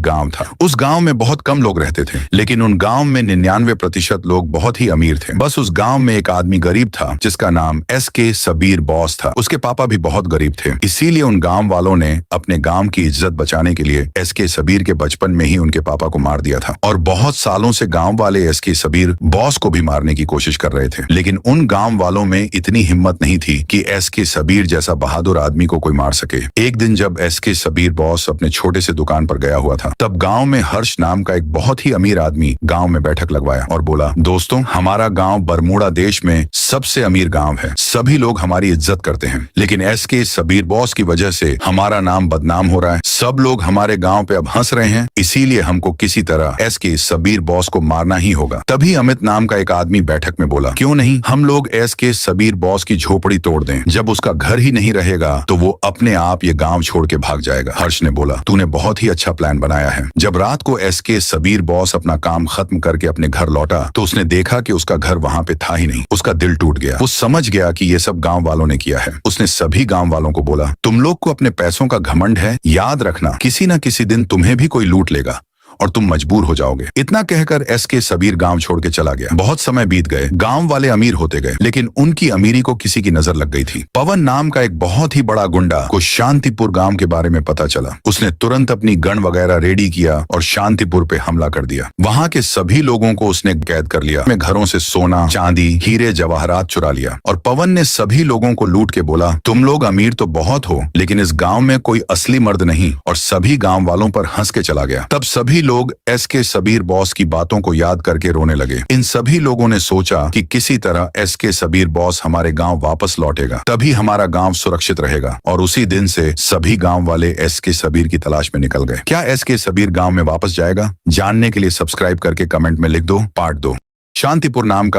गांव था। उस गांव में बहुत कम लोग रहते थे, लेकिन उन गांव में 99% लोग बहुत ही अमीर थे। बस उस गांव में एक आदमी गरीब था जिसका नाम एसके सबीर बॉस था। उसके पापा भी बहुत गरीब थे, इसीलिए उन गांव वालों ने अपने गांव की इज्जत बचाने के लिए एसके सबीर के बचपन में ही उनके पापा को मार दिया था। और बहुत सालों से गांव वाले एसके सबीर बॉस को भी मारने की कोशिश कर रहे थे, लेकिन उन गांव वालों में इतनी हिम्मत नहीं थी कि एसके सबीर जैसा बहादुर आदमी को कोई मार सके। एक दिन जब एसके सबीर बॉस अपने छोटे से दुकान पर गया हुआ था, तब गांव में हर्ष नाम का एक बहुत ही अमीर आदमी गांव में बैठक लगवाया और बोला, दोस्तों, हमारा गांव बरमूडा देश में सबसे अमीर गांव है। सभी लोग हमारी इज्जत करते हैं, लेकिन एसके सबीर बॉस की वजह से हमारा नाम बदनाम हो रहा है। सब लोग हमारे गांव पे अब हंस रहे हैं, इसीलिए हमको किसी तरह एसके सबीर बॉस को मारना ही होगा। तभी अमित नाम का एक आदमी बैठक में बोला, क्यों नहीं हम लोग एसके सबीर बॉस की झोपड़ी तोड़ दें। जब उसका घर ही नहीं रहेगा तो वो अपने आप ये गांव छोड़ के भाग जाएगा। हर्ष ने बोला, तूने बहुत ही अच्छा प्लान बनाया है। जब रात को एसके सबीर बॉस अपना काम खत्म करके अपने घर लौटा तो उसने देखा कि उसका घर वहां पे था ही नहीं। उसका दिल टूट गया। वो समझ गया कि ये सब गांव वालों ने किया है। उसने सभी गांव वालों को बोला, तुम लोग को अपने पैसों का घमंड है, याद रखना किसी न किसी दिन तुम्हें भी कोई लूट लेगा और तुम मजबूर हो जाओगे। इतना कहकर एसके सबीर गांव छोड़ के चला गया। बहुत समय बीत गए, गांव वाले अमीर होते गए, लेकिन उनकी अमीरी को किसी की नजर लग गई थी। पवन नाम का एक बहुत ही बड़ा गुंडा को शांतिपुर गांव के बारे में पता चला। उसने तुरंत अपनी गन वगैरह रेडी किया और शांतिपुर पे हमला कर दिया। वहां के सभी लोगों को उसने कैद कर लिया। अपने घरों से सोना, चांदी, हीरे जवाहरात चुरा लिया और पवन ने सभी लोगों को लूट के बोला, तुम लोग अमीर तो बहुत हो, लेकिन इस गाँव में कोई असली मर्द नहीं। और सभी गाँव वालों पर हंस के चला गया। तब सभी लोग एसके सबीर बॉस की बातों को याद करके रोने लगे। इन सभी लोगों ने सोचा कि किसी तरह एसके सबीर बॉस हमारे गांव वापस लौटेगा, तभी हमारा गांव सुरक्षित रहेगा। और उसी दिन से सभी गांव वाले एसके सबीर की तलाश में निकल गए। क्या एसके सबीर गांव में वापस जाएगा? जानने के लिए सब्सक्राइब करके कमेंट में लिख दो पार्ट 2। शांतिपुर नाम का